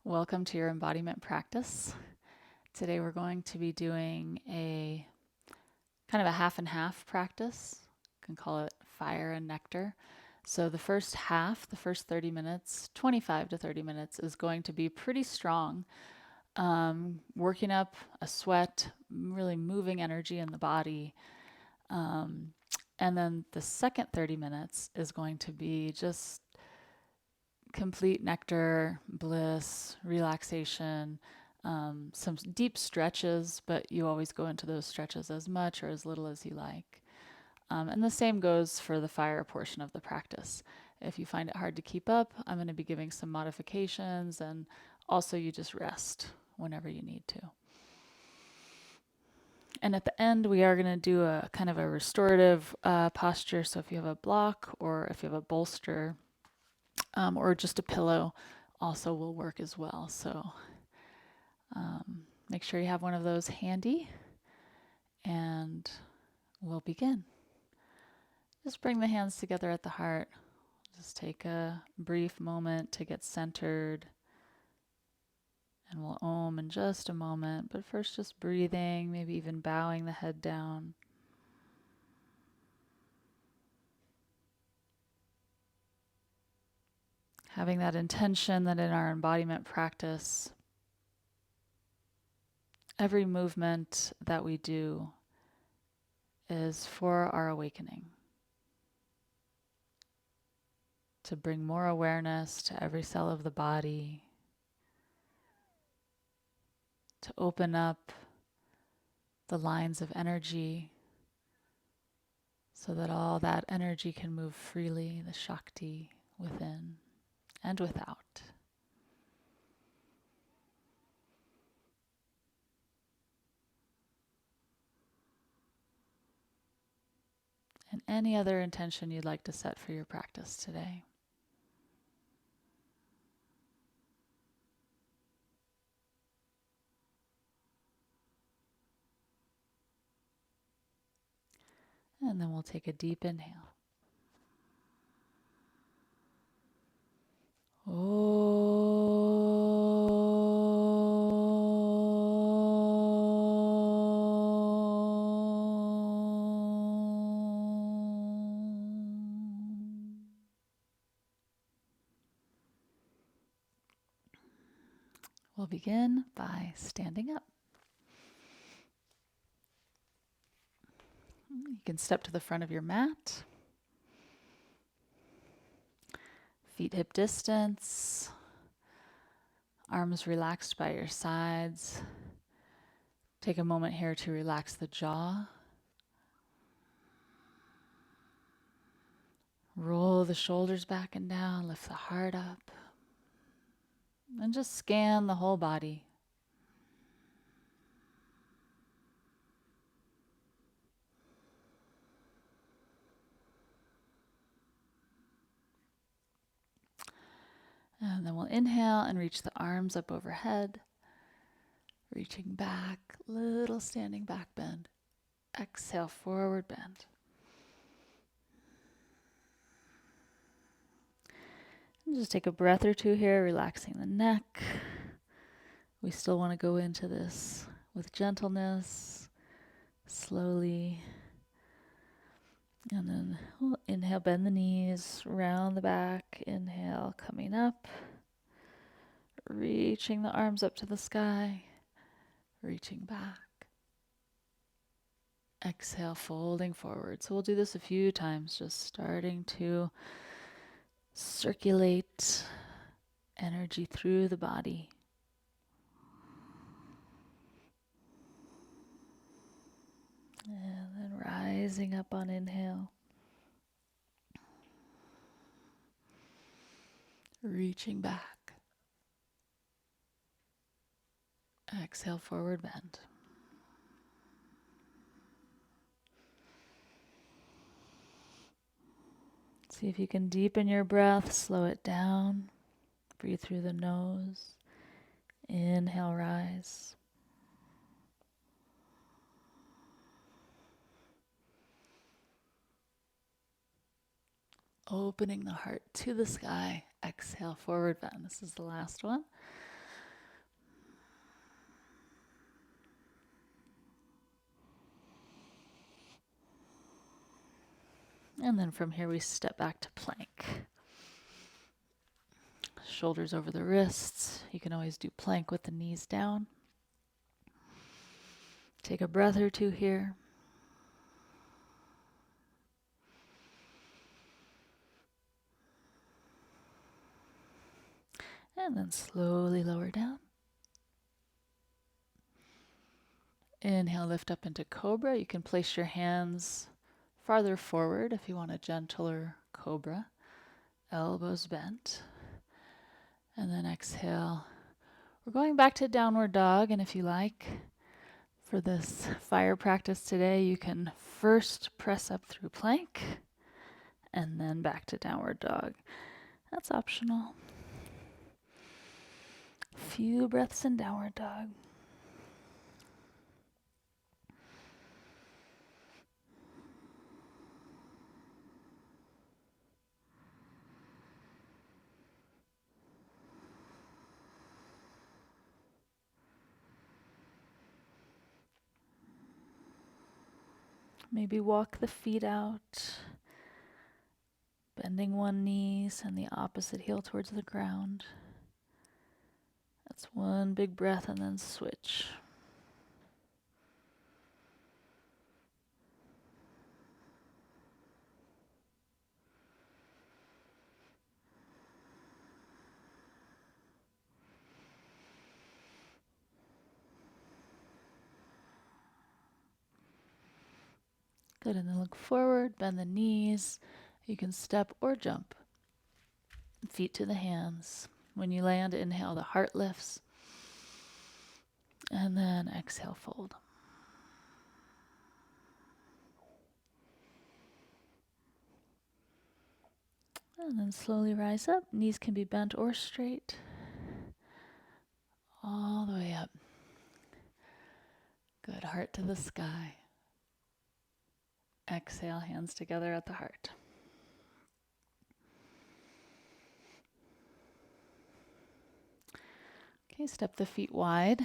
Welcome to your embodiment practice. Today we're going to be doing a kind of a half and half practice. You can call it fire and nectar. So the first half, the first 30 minutes, 25 to 30 minutes, is going to be pretty strong, working up a sweat, really moving energy in the body. And then the second 30 minutes is going to be just complete nectar, bliss, relaxation, some deep stretches, but you always go into those stretches as much or as little as you like. And the same goes for the fire portion of the practice. If you find it hard to keep up, I'm going to be giving some modifications, and also you just rest whenever you need to. And at the end, we are going to do a kind of a restorative posture. So if you have a block or if you have a bolster, or just a pillow also will work as well. So make sure you have one of those handy, and we'll begin. Just bring the hands together at the heart. Just take a brief moment to get centered, and we'll Om in just a moment. But first, just breathing, maybe even bowing the head down. Having that intention that in our embodiment practice, every movement that we do is for our awakening, to bring more awareness to every cell of the body, to open up the lines of energy so that all that energy can move freely, the Shakti within and without. And any other intention you'd like to set for your practice today. And then we'll take a deep inhale. We'll begin by standing up. You can step to the front of your mat. Feet hip distance. Arms relaxed by your sides. Take a moment here to relax the jaw. Roll the shoulders back and down, lift the heart up. And just scan the whole body. And then we'll inhale and reach the arms up overhead. Reaching back, little standing back bend. Exhale, forward bend. And just take a breath or two here, relaxing the neck. We still want to go into this with gentleness, slowly. And then we'll inhale, bend the knees, round the back. Inhale, coming up. Reaching the arms up to the sky. Reaching back. Exhale, folding forward. So we'll do this a few times, just starting to circulate energy through the body. And then rising up on inhale. Reaching back. Exhale, forward bend. See if you can deepen your breath, slow it down. Breathe through the nose. Inhale, rise. Opening the heart to the sky. Exhale, forward bend. This is the last one. And then from here we step back to plank. Shoulders over the wrists. You can always do plank with the knees down. Take a breath or two here. And then slowly lower down. Inhale, lift up into cobra. You can place your hands farther forward if you want a gentler cobra. Elbows bent. And then exhale. We're going back to downward dog, and if you like, for this fire practice today, you can first press up through plank and then back to downward dog. That's optional. Few breaths in downward dog. Maybe walk the feet out, bending one knee, send the opposite heel towards the ground. That's one big breath and then switch. Good, and then look forward, bend the knees. You can step or jump. Feet to the hands. When you land, inhale, the heart lifts. And then exhale, fold. And then slowly rise up. Knees can be bent or straight. All the way up. Good, heart to the sky. Exhale, hands together at the heart. Okay, step the feet wide.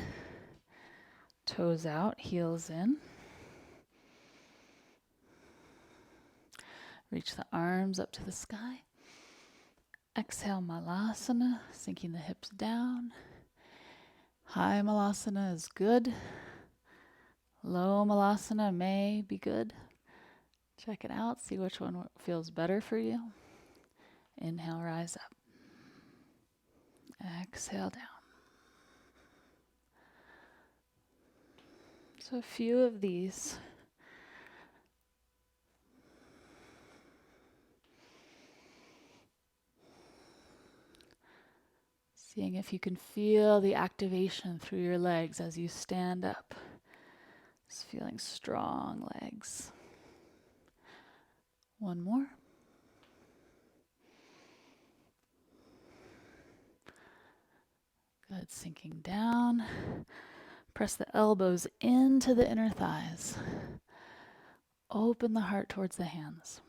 Toes out, heels in. Reach the arms up to the sky. Exhale, Malasana, sinking the hips down. High Malasana is good. Low Malasana may be good. Check it out, see which one feels better for you. Inhale, rise up. Exhale down. So a few of these. Seeing if you can feel the activation through your legs as you stand up. Just feeling strong legs. One more. Good, sinking down. Press the elbows into the inner thighs. Open the heart towards the hands.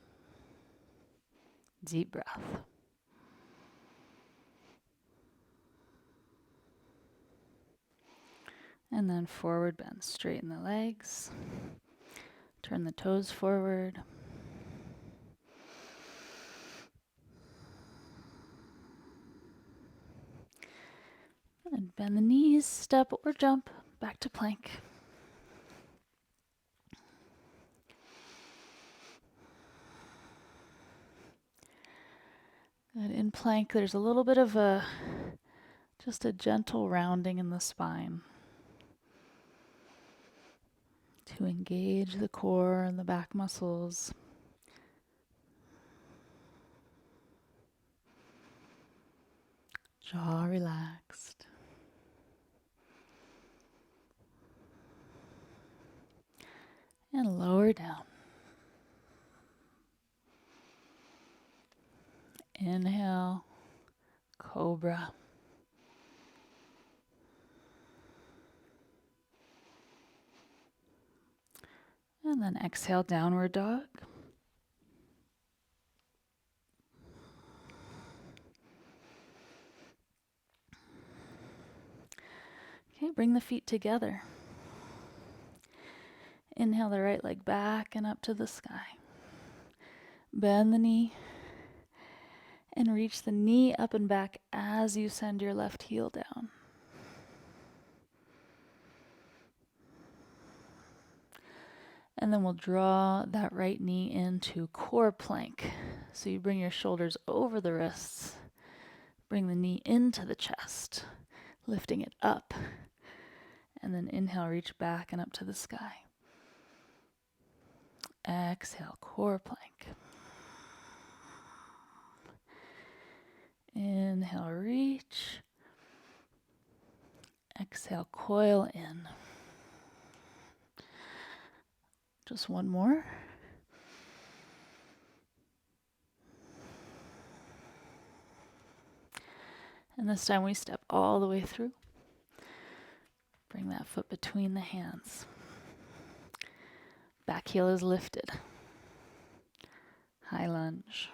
Deep breath. And then forward bend. Straighten the legs. Turn the toes forward. And bend the knees, step or jump back to plank. Good. In plank, there's a little bit of just a gentle rounding in the spine to engage the core and the back muscles. Jaw relaxed. And lower down. Inhale, cobra. And then exhale, downward dog. Okay, bring the feet together. Inhale the right leg back and up to the sky. Bend the knee and reach the knee up and back as you send your left heel down. And then we'll draw that right knee into core plank. So you bring your shoulders over the wrists, bring the knee into the chest, lifting it up. And then inhale, reach back and up to the sky. Exhale, core plank. Inhale, reach. Exhale, coil in. Just one more. And this time we step all the way through. Bring that foot between the hands. Back heel is lifted. High lunge.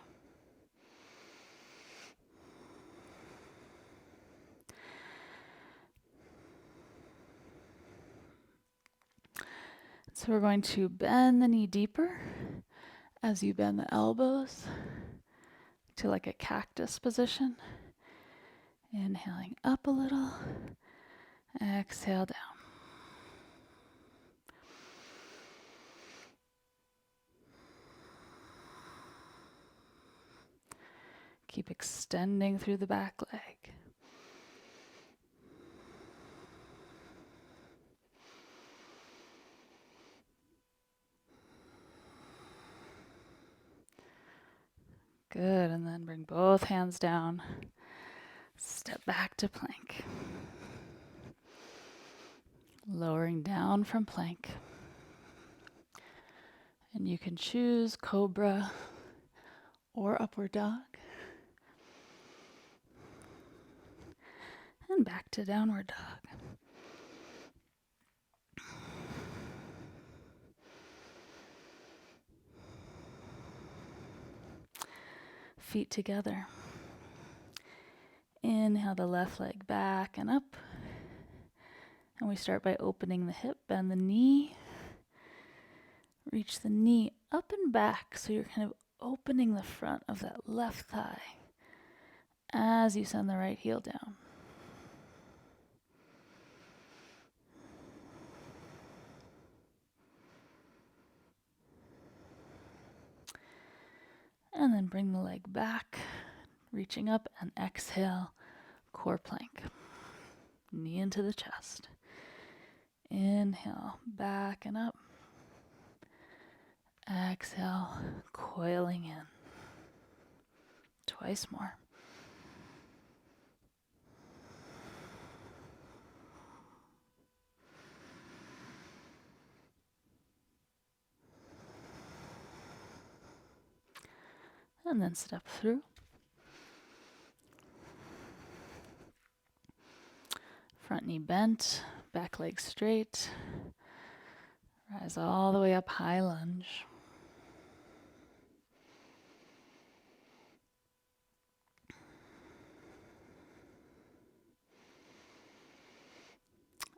So we're going to bend the knee deeper as you bend the elbows to like a cactus position. Inhaling up a little. Exhale down. Keep extending through the back leg. Good, and then bring both hands down. Step back to plank. Lowering down from plank. And you can choose cobra or upward dog. And back to downward dog. Feet together. Inhale the left leg back and up. And we start by opening the hip, bend the knee. Reach the knee up and back so you're kind of opening the front of that left thigh as you send the right heel down. And then bring the leg back, reaching up and exhale, core plank. Knee into the chest. Inhale, back and up. Exhale, coiling in. Twice more. And then step through. Front knee bent, back leg straight. Rise all the way up, high lunge.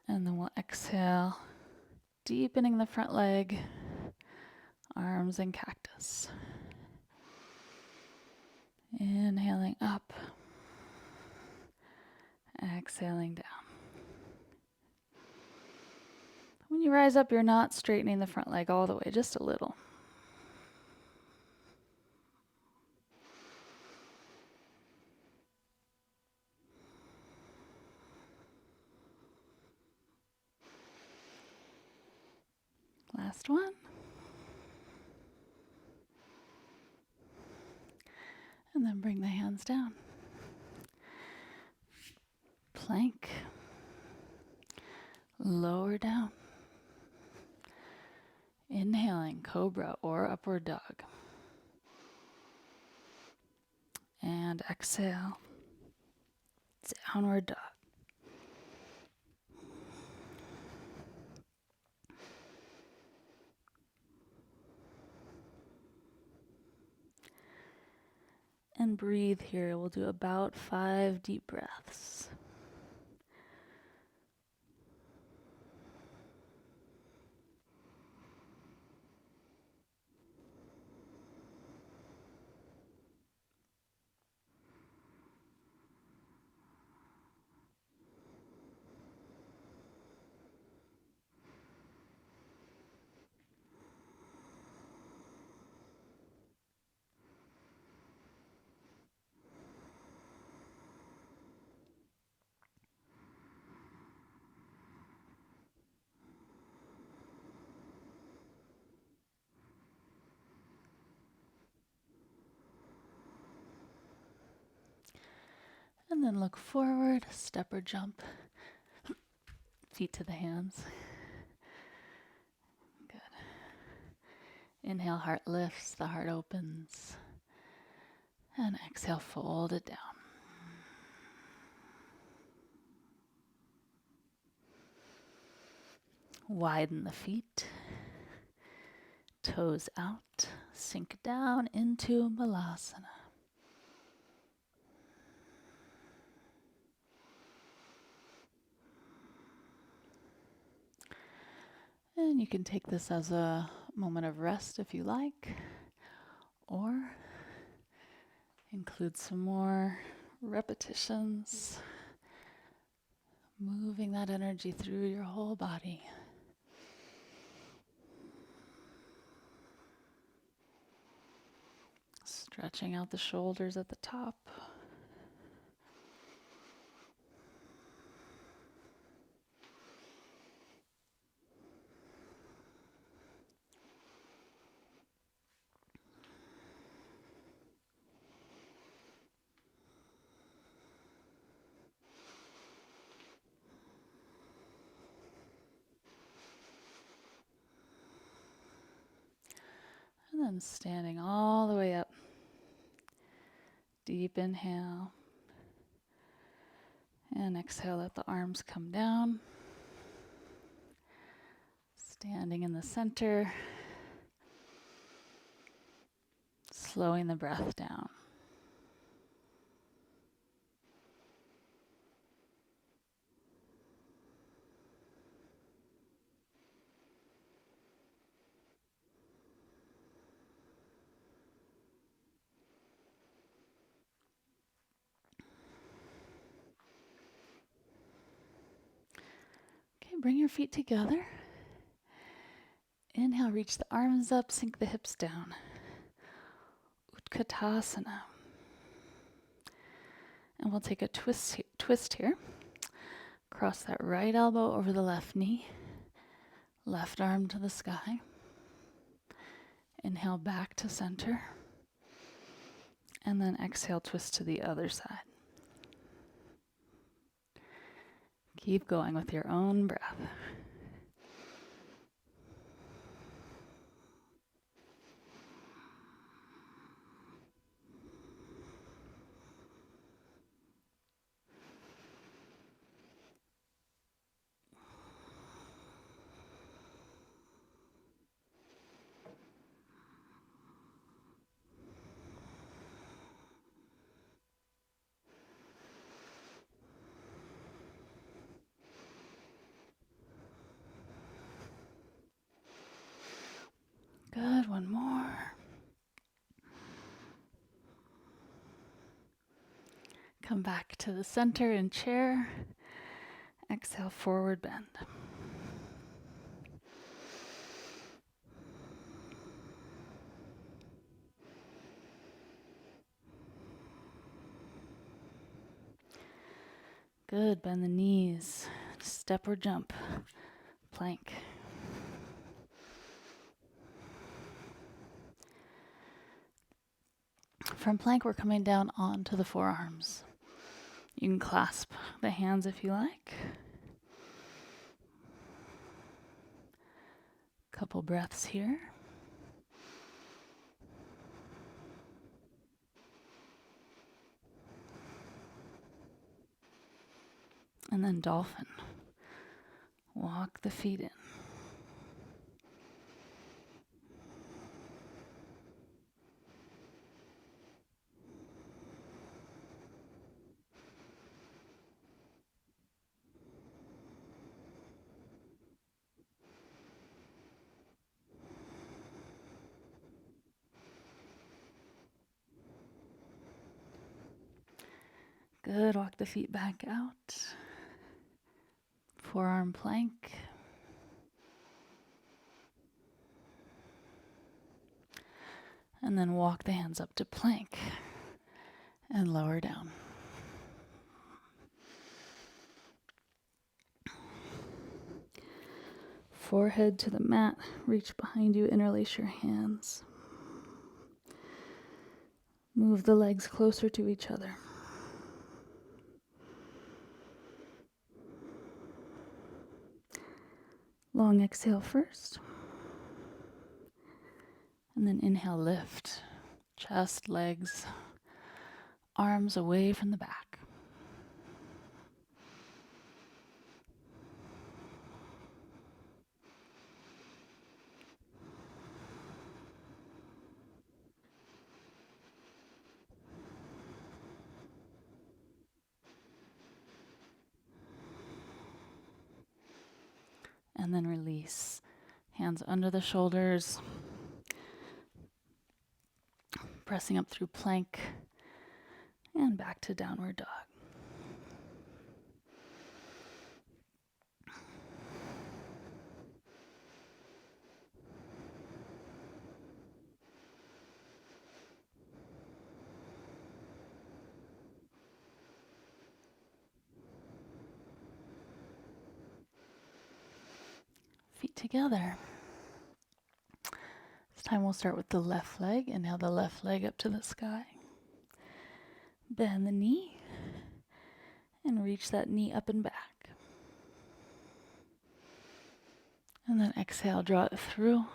And then we'll exhale, deepening the front leg, arms in cactus. Inhaling up, exhaling down. When you rise up, you're not straightening the front leg all the way, just a little. Last one. And then bring the hands down. Plank. Lower down. Inhaling, cobra or upward dog. And exhale, downward dog. And breathe here. We'll do about 5 deep breaths. And then look forward, step or jump. Feet to the hands. Good. Inhale, heart lifts, the heart opens. And exhale, fold it down. Widen the feet. Toes out. Sink down into Balasana. And you can take this as a moment of rest if you like, or include some more repetitions, moving that energy through your whole body. Stretching out the shoulders at the top. And then standing all the way up. Deep inhale. And exhale, let the arms come down. Standing in the center. Slowing the breath down. Okay, bring your feet together. Inhale, reach the arms up, sink the hips down. Utkatasana. And we'll take a twist here. Cross that right elbow over the left knee. Left arm to the sky. Inhale back to center. And then exhale, twist to the other side. Keep going with your own breath. Good, one more. Come back to the center in chair. Exhale, forward bend. Good, bend the knees. Step or jump. Plank. From plank, we're coming down onto the forearms. You can clasp the hands if you like. Couple breaths here. And then dolphin. Walk the feet in. Good, walk the feet back out. Forearm plank. And then walk the hands up to plank and lower down. Forehead to the mat, reach behind you, interlace your hands. Move the legs closer to each other. Long exhale first. And then inhale, lift. Chest, legs, arms away from the back. And then release. Hands under the shoulders. Pressing up through plank. And back to downward dog. Feet together. This time we'll start with the left leg. Inhale the left leg up to the sky. Bend the knee and reach that knee up and back. And then exhale, draw it through.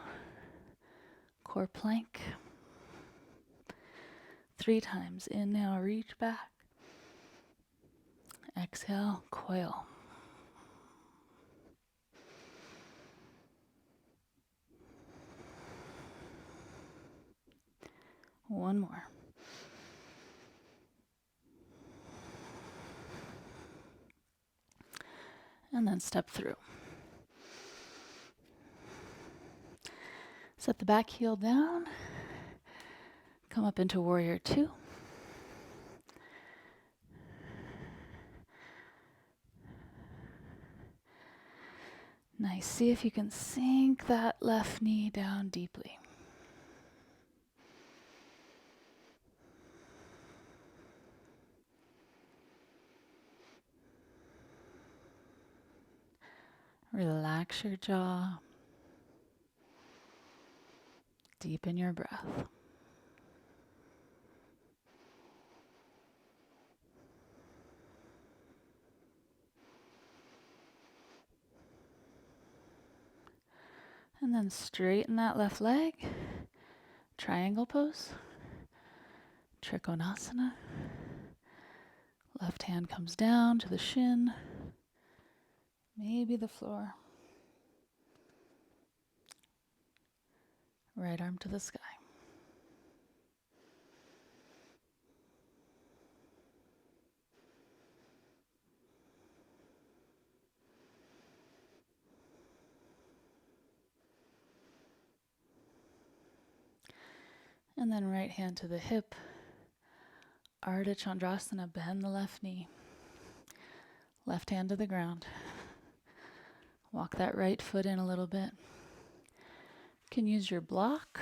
Core plank. 3 times. Inhale, reach back. Exhale, coil. One more. And then step through. Set the back heel down. Come up into warrior 2. Nice. See if you can sink that left knee down deeply. Relax your jaw. Deepen your breath. And then straighten that left leg. Triangle pose. Trichonasana. Left hand comes down to the shin. Maybe the floor. Right arm to the sky. And then right hand to the hip. Ardha Chandrasana, bend the left knee. Left hand to the ground. Walk that right foot in a little bit. You can use your block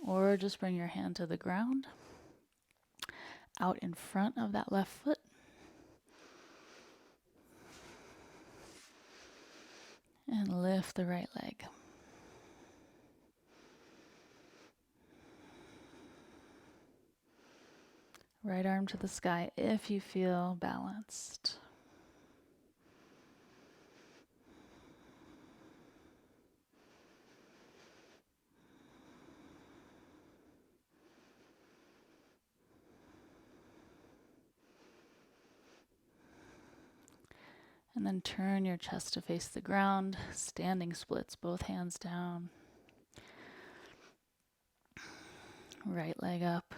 or just bring your hand to the ground. Out in front of that left foot. And lift the right leg. Right arm to the sky if you feel balanced. And then turn your chest to face the ground. Standing splits, both hands down. Right leg up.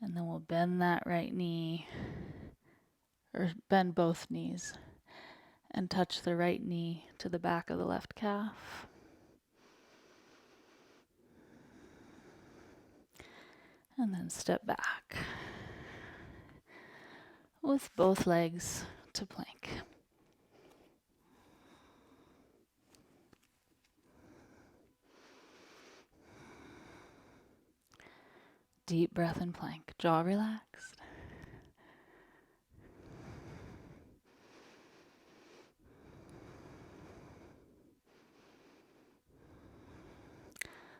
And then we'll bend that right knee, or bend both knees, and touch the right knee to the back of the left calf. And then step back with both legs to plank. Deep breath in plank, jaw relaxed.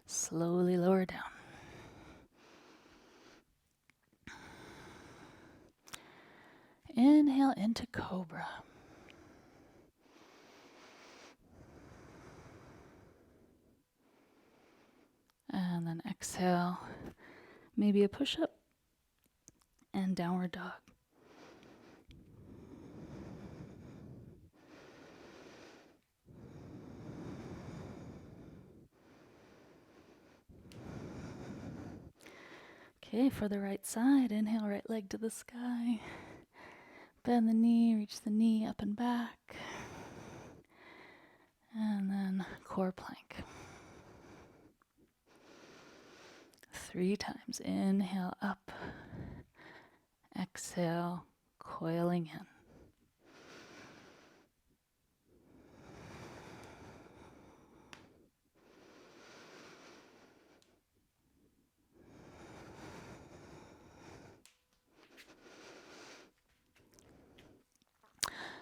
Slowly lower down. Inhale into cobra. And then exhale, maybe a push-up and downward dog. Okay, for the right side, inhale, right leg to the sky. Bend the knee, reach the knee up and back. And then core plank. 3 times. Inhale up. Exhale, coiling in.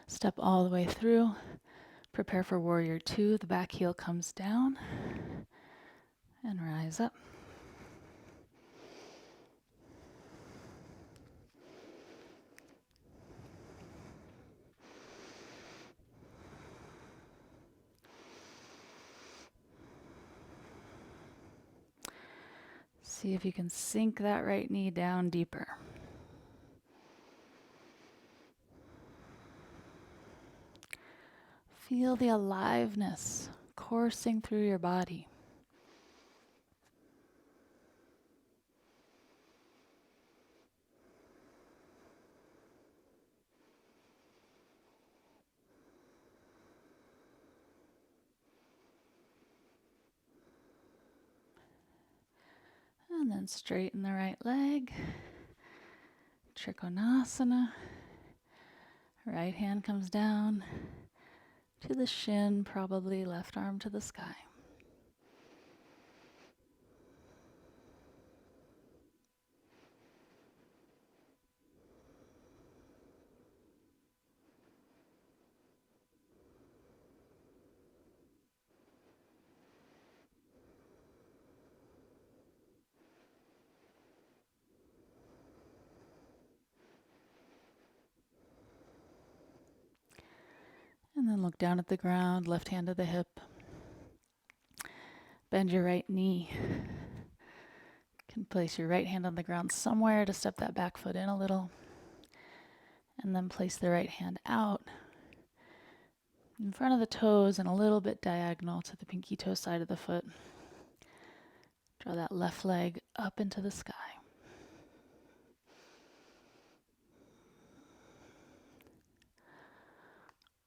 Step all the way through. Prepare for warrior 2. The back heel comes down. And rise up. See if you can sink that right knee down deeper. Feel the aliveness coursing through your body. And then straighten the right leg. Trichonasana. Right hand comes down to the shin, probably left arm to the sky. And then look down at the ground, left hand to the hip. Bend your right knee. You can place your right hand on the ground somewhere to step that back foot in a little. And then place the right hand out in front of the toes and a little bit diagonal to the pinky toe side of the foot. Draw that left leg up into the sky.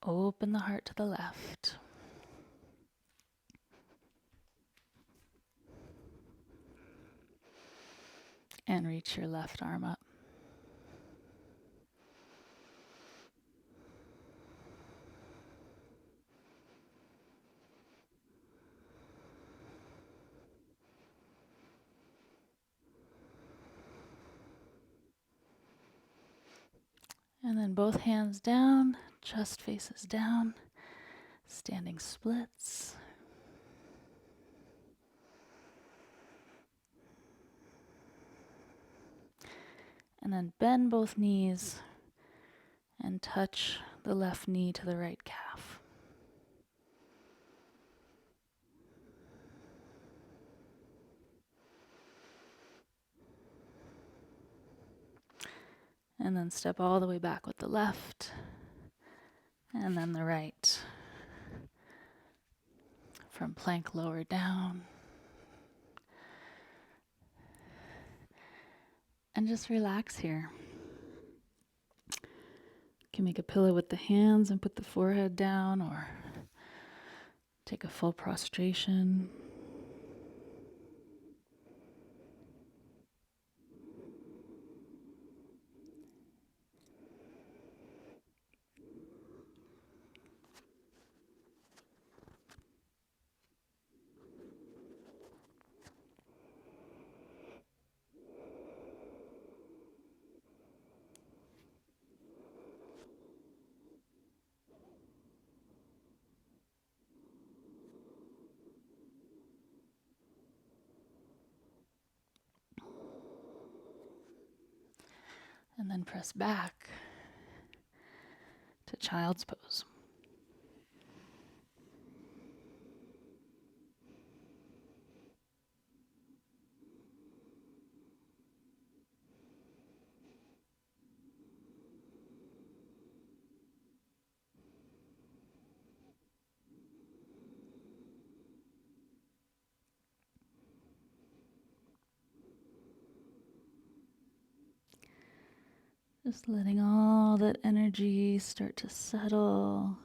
Open the heart to the left. And reach your left arm up. And then both hands down, chest faces down, standing splits. And then bend both knees and touch the left knee to the right calf. And then step all the way back with the left and then the right. From plank lower down. And just relax here. You can make a pillow with the hands and put the forehead down, or take a full prostration. And then press back to child's pose. Just letting all that energy start to settle.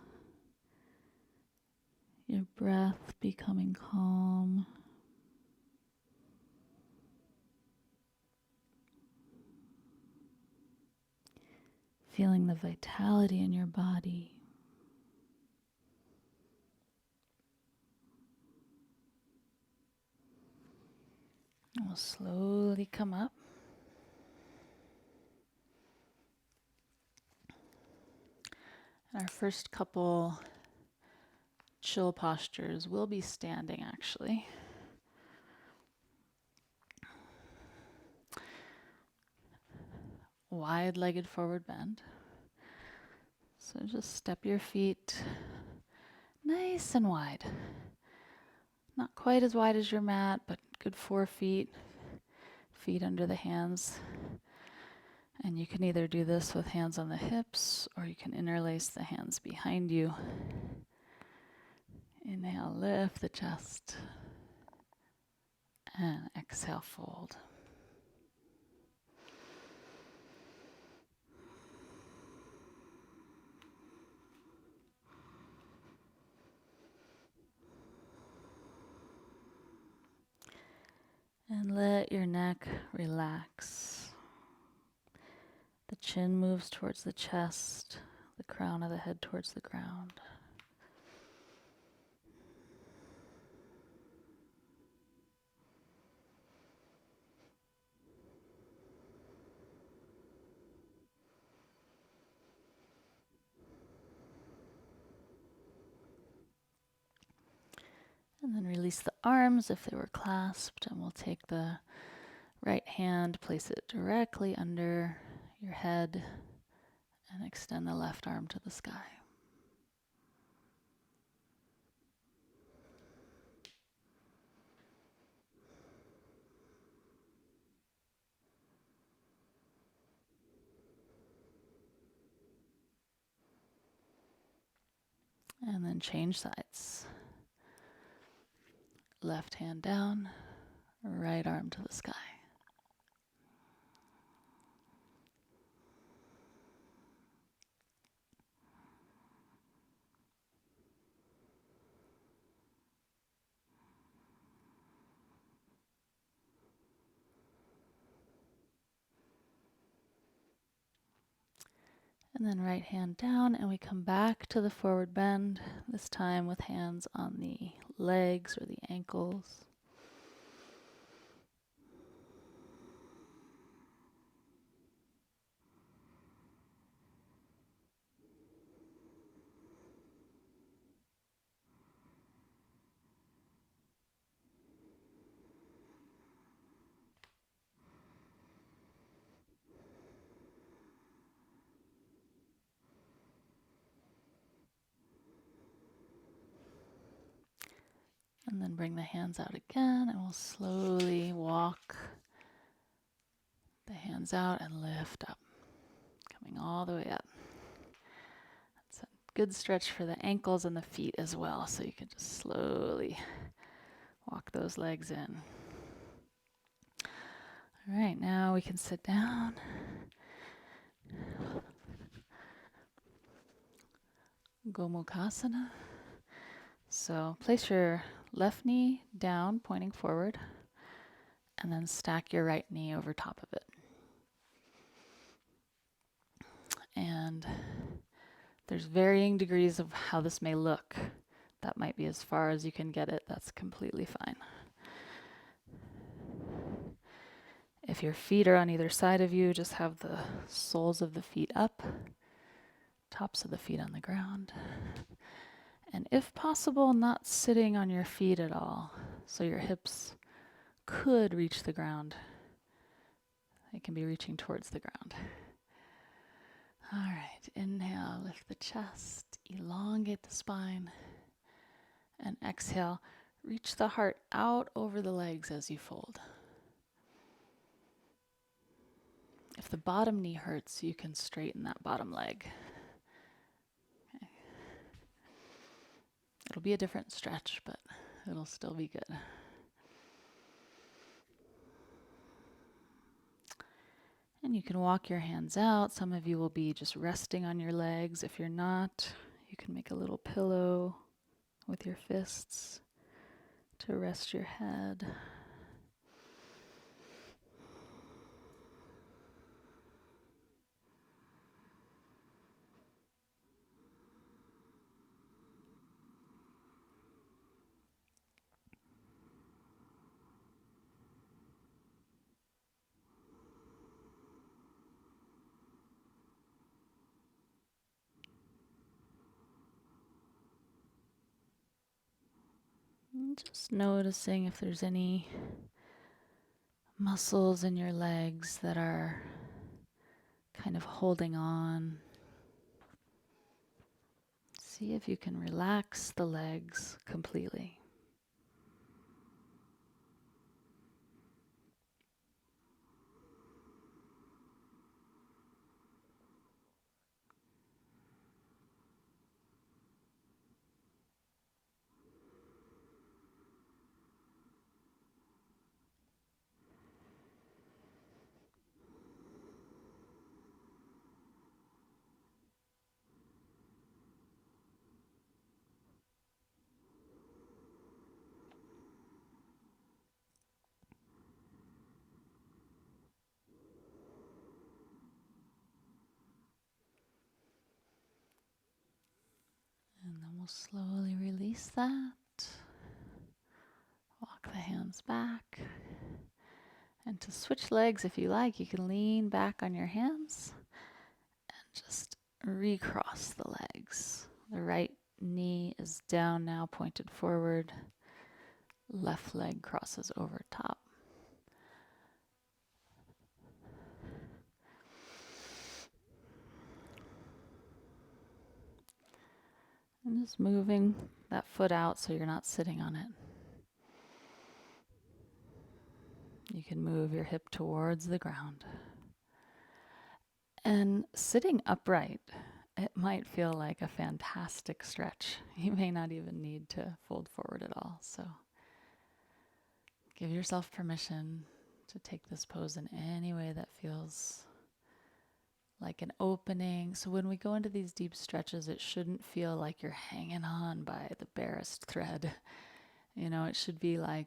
Your breath becoming calm. Feeling the vitality in your body. And we'll slowly come up. And our first couple chill postures will be standing, actually. Wide-legged forward bend. So just step your feet nice and wide. Not quite as wide as your mat, but good 4 feet. Feet under the hands. And you can either do this with hands on the hips, or you can interlace the hands behind you. Inhale, lift the chest. And exhale, fold. And let your neck relax. The chin moves towards the chest, the crown of the head towards the ground. And then release the arms if they were clasped, and we'll take the right hand, place it directly under your head, and extend the left arm to the sky. And then change sides. Left hand down, right arm to the sky. And then right hand down, and we come back to the forward bend, this time with hands on the legs or the ankles. And then bring the hands out again, and we'll slowly walk the hands out and lift up, coming all the way up. That's a good stretch for the ankles and the feet as well, so you can just slowly walk those legs in. All right, now we can sit down. Gomukhasana. So place your left knee down, pointing forward, and then stack your right knee over top of it. And there's varying degrees of how this may look. That might be as far as you can get it. That's completely fine. If your feet are on either side of you, just have the soles of the feet up, tops of the feet on the ground. And if possible, not sitting on your feet at all, so your hips could reach the ground. They can be reaching towards the ground. All right, inhale, lift the chest, elongate the spine, and exhale, reach the heart out over the legs as you fold. If the bottom knee hurts, you can straighten that bottom leg. Okay. It'll be a different stretch, but it'll still be good. And you can walk your hands out. Some of you will be just resting on your legs. If you're not, you can make a little pillow with your fists to rest your head. And just noticing if there's any muscles in your legs that are kind of holding on. See if you can relax the legs completely. And then we'll slowly release that. Walk the hands back. And to switch legs, if you like, you can lean back on your hands and just recross the legs. The right knee is down now, pointed forward. Left leg crosses over top. And just moving that foot out so you're not sitting on it. You can move your hip towards the ground. And sitting upright, it might feel like a fantastic stretch. You may not even need to fold forward at all. So give yourself permission to take this pose in any way that feels like an opening. So when we go into these deep stretches, it shouldn't feel like you're hanging on by the barest thread. It should be like,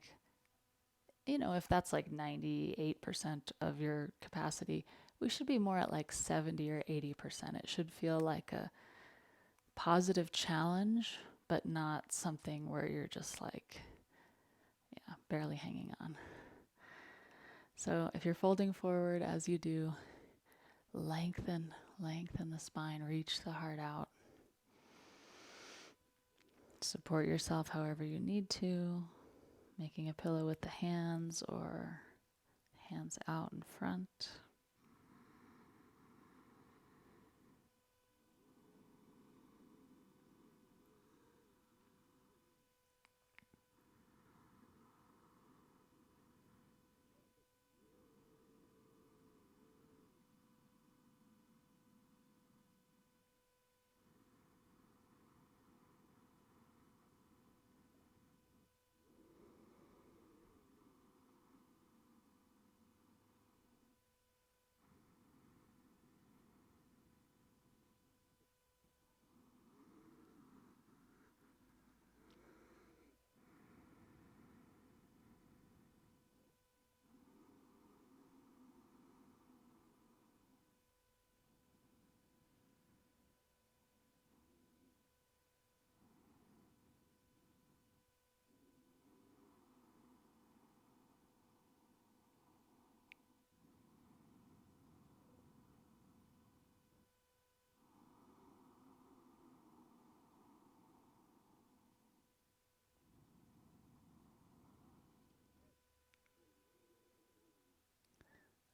if that's like 98% of your capacity, we should be more at like 70 or 80%. It should feel like a positive challenge, but not something where you're just like, barely hanging on. So if you're folding forward as you do, lengthen the spine, reach the heart out. Support yourself however you need to, making a pillow with the hands or hands out in front.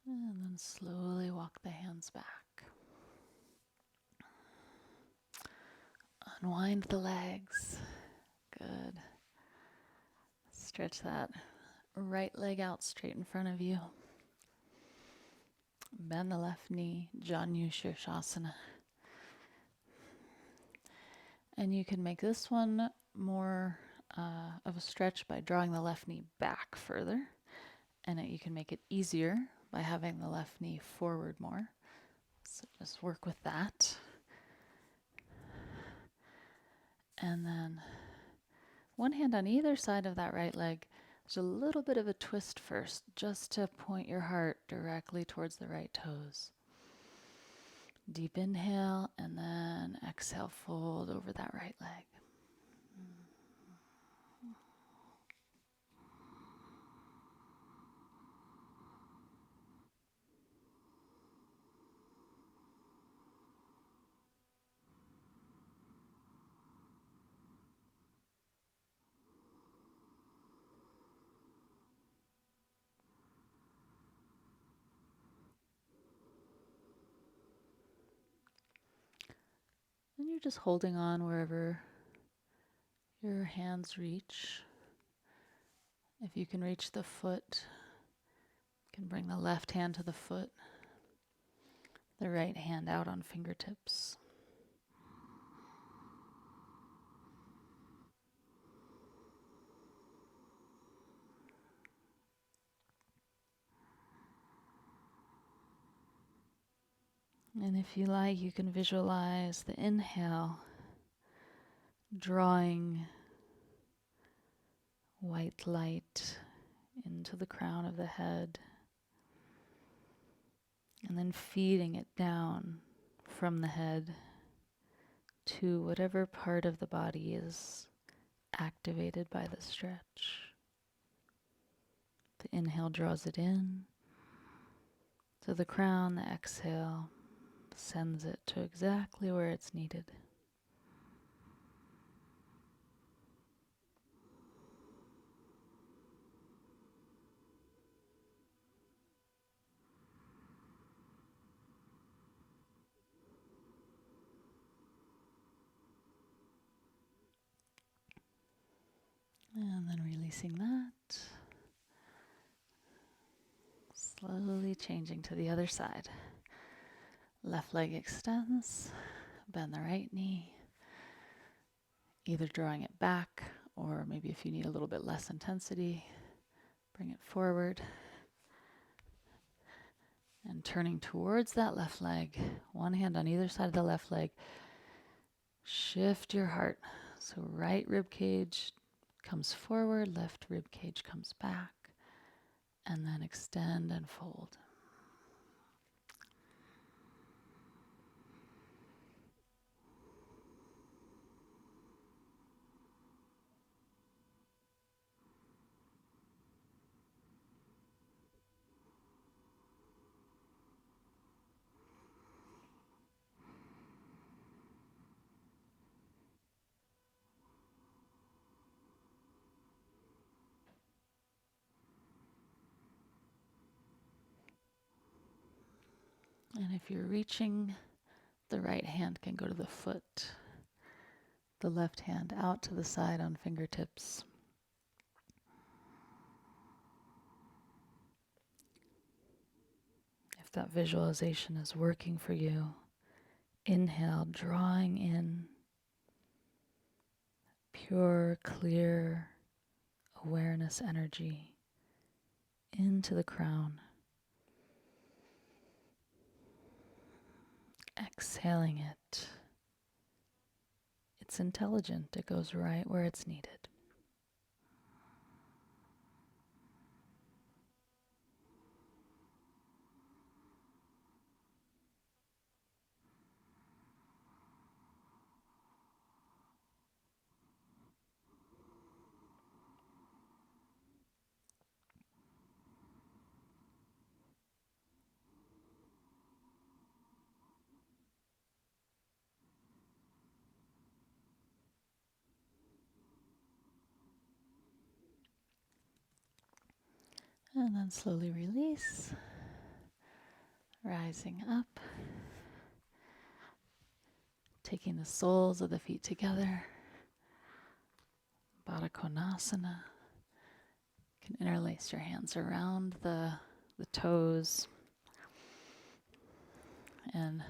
And then slowly walk the hands back. Unwind the legs. Good. Stretch that right leg out straight in front of you. Bend the left knee, Trichonasana. And you can make this one more of a stretch by drawing the left knee back further. And you can make it easier by having the left knee forward more. So just work with that. And then one hand on either side of that right leg. There's a little bit of a twist first, just to point your heart directly towards the right toes. Deep inhale, and then exhale, fold over that right leg. And you're just holding on wherever your hands reach. If you can reach the foot, you can bring the left hand to the foot, the right hand out on fingertips. And if you like, you can visualize the inhale drawing white light into the crown of the head, and then feeding it down from the head to whatever part of the body is activated by the stretch. The inhale draws it in to the crown, the exhale sends it to exactly where it's needed. And then releasing that. Slowly changing to the other side. Left leg extends, bend the right knee, either drawing it back or maybe if you need a little bit less intensity, bring it forward. And turning towards that left leg, one hand on either side of the left leg, shift your heart. So right rib cage comes forward, left rib cage comes back, and then extend and fold. And if you're reaching, the right hand can go to the foot, the left hand out to the side on fingertips. If that visualization is working for you, inhale, drawing in pure, clear awareness energy into the crown. Exhaling it. It's intelligent. It goes right where it's needed. And then slowly release, rising up, taking the soles of the feet together, Trichonasana. You can interlace your hands around the toes and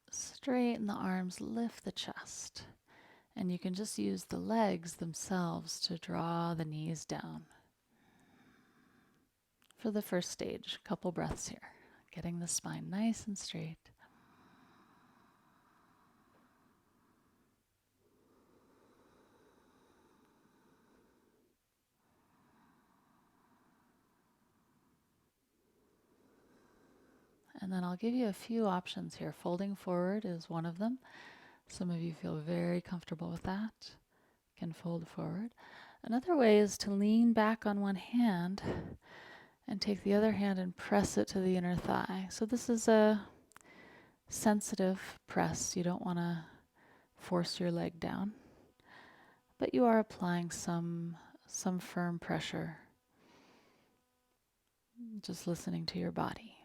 straighten the arms, lift the chest. And you can just use the legs themselves to draw the knees down. for the first stage. A couple breaths here. Getting the spine nice and straight. And then I'll give you a few options here. Folding forward is one of them. Some of you feel very comfortable with that. Can fold forward. Another way is to lean back on one hand and take the other hand and press it to the inner thigh. So this is a sensitive press. You don't want to force your leg down, but you are applying some firm pressure, just listening to your body.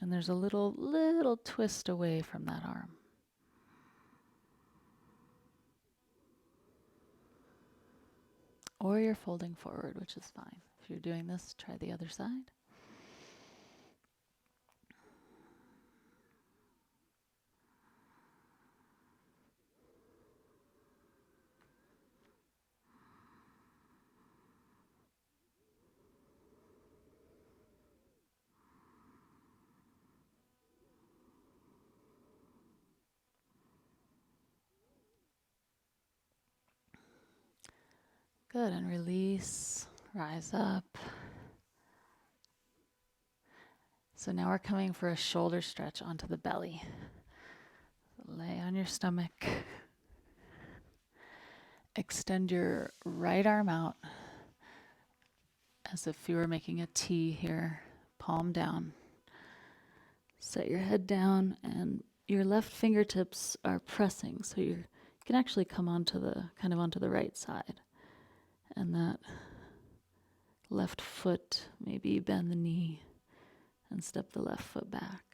And there's a little twist away from that arm. Or you're folding forward, which is fine. If you're doing this, try the other side. Good, and release, rise up. So now we're coming for a shoulder stretch onto the belly. Lay on your stomach. Extend your right arm out as if you were making a T here, palm down. Set your head down and your left fingertips are pressing, so you can actually come onto the right side. And that left foot, maybe bend the knee and step the left foot back.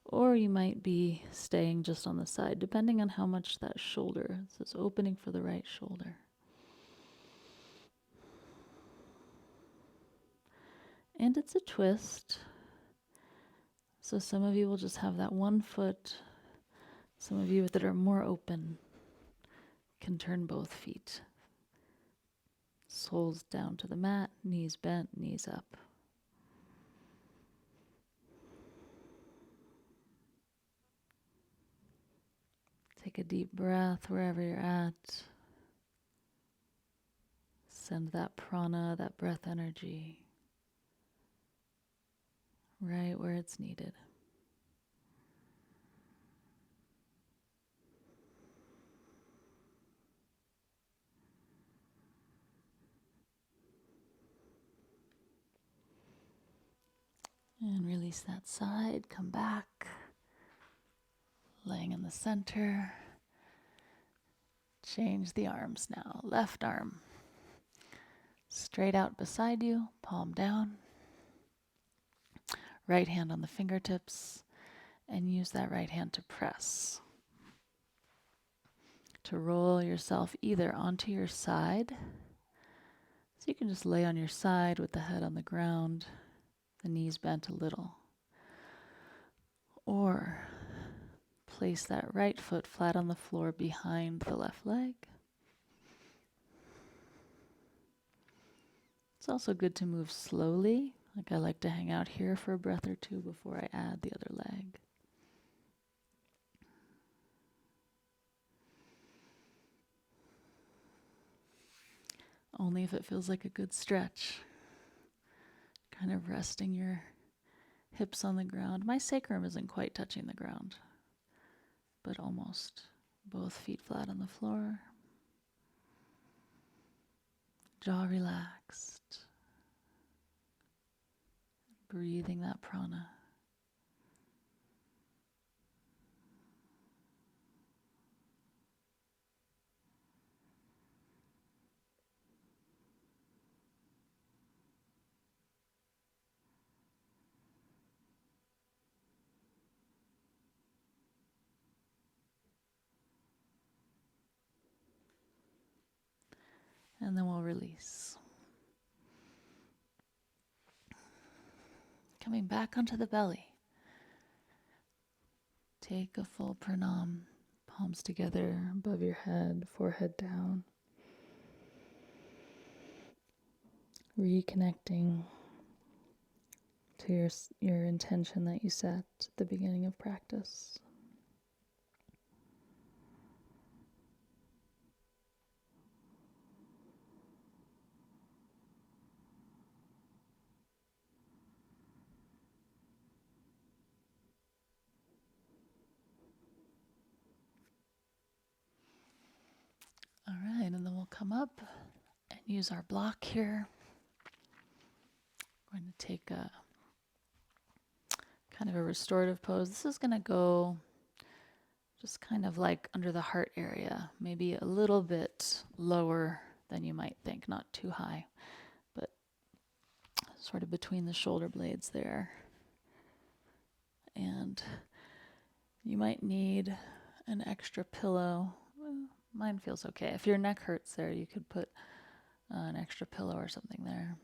Or you might be staying just on the side, depending on how much that shoulder, so it's opening for the right shoulder. And it's a twist. So some of you will just have that one foot. Some of you that are more open can turn both feet. Soles down to the mat, knees bent, knees up. Take a deep breath wherever you're at. Send that prana, that breath energy, right where it's needed. And release that side, come back. Laying in the center. Change the arms now. Left arm straight out beside you, palm down. Right hand on the fingertips, and use that right hand to press. To roll yourself either onto your side, so you can just lay on your side with the head on the ground, the knees bent a little. Or place that right foot flat on the floor behind the left leg. It's also good to move slowly. Like I like to hang out here for a breath or two before I add the other leg. Only if it feels like a good stretch. Kind of resting your hips on the ground. My sacrum isn't quite touching the ground, but almost. Both feet flat on the floor. Jaw relaxed. Breathing that prana. And then we'll release. Coming back onto the belly. Take a full pranam. Palms together above your head, forehead down. reconnecting to your intention that you set at the beginning of practice. All right, and then we'll come up and use our block here. We're going to take a kind of a restorative pose. This is going to go just kind of like under the heart area, maybe a little bit lower than you might think, not too high, but sort of between the shoulder blades there. And you might need an extra pillow. Well, mine feels okay. If your neck hurts there, you could put an extra pillow or something there.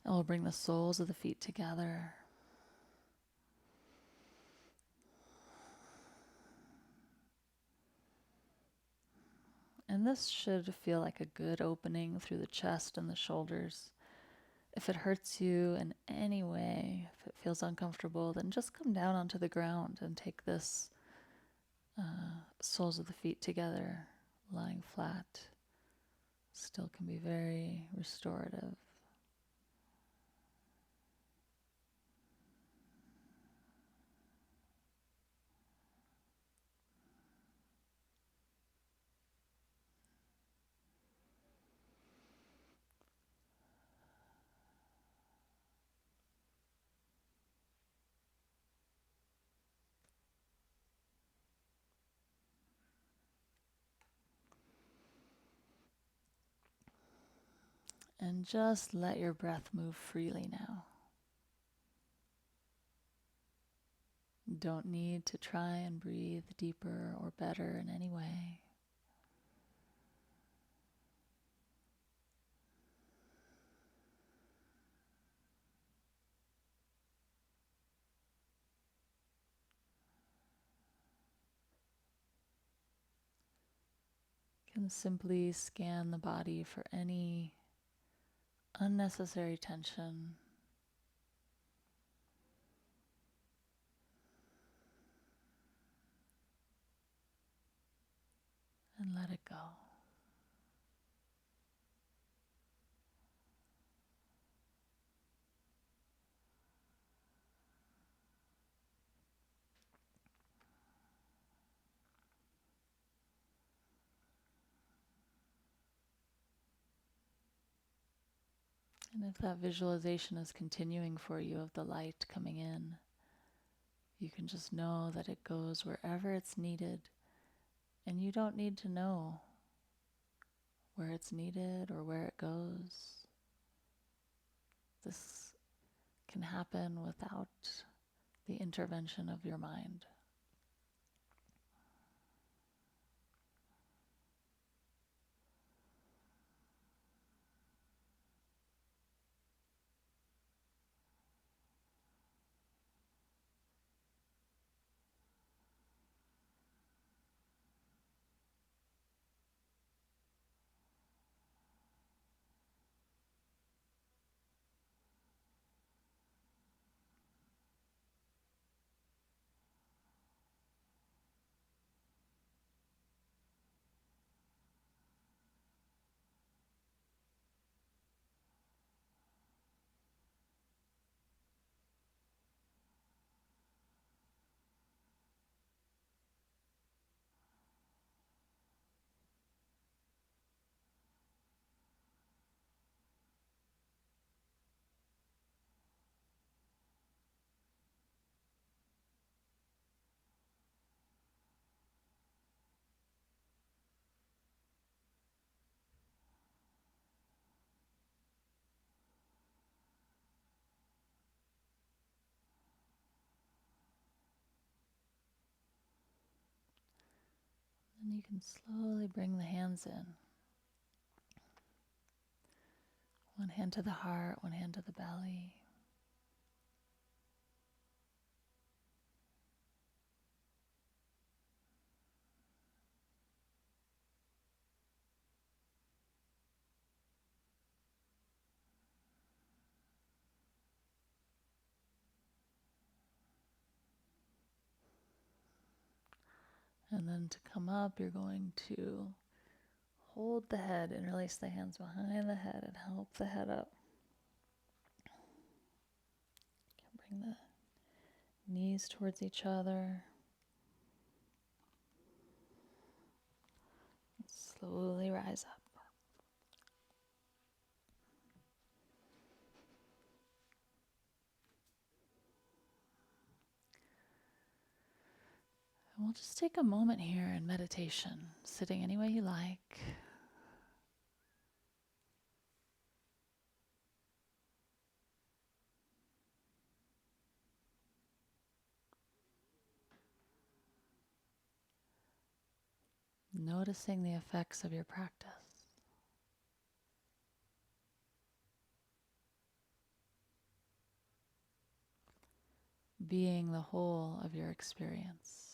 And we'll bring the soles of the feet together. And this should feel like a good opening through the chest and the shoulders. If it hurts you in any way, if it feels uncomfortable, then just come down onto the ground and take this soles of the feet together, lying flat. Still can be very restorative. And just let your breath move freely now. Don't need to try and breathe deeper or better in any way. You can simply scan the body for any unnecessary tension. And let it go. And if that visualization is continuing for you of the light coming in, you can just know that it goes wherever it's needed, and you don't need to know where it's needed or where it goes. This can happen without the intervention of your mind. And you can slowly bring the hands in. One hand to the heart, one hand to the belly. And then to come up, you're going to hold the head and release the hands behind the head and help the head up. Bring the knees towards each other. Slowly rise up. And we'll just take a moment here in meditation, sitting any way you like. Noticing the effects of your practice. Being the whole of your experience.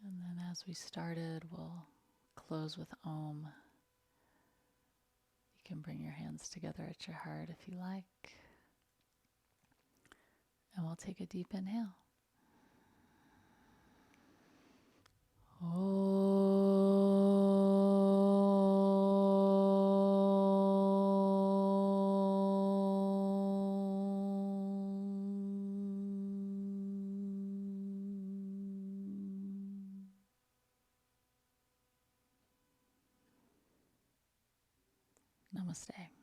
And then as we started, we'll close with Om. You can bring your hands together at your heart if you like. And we'll take a deep inhale. Namaste.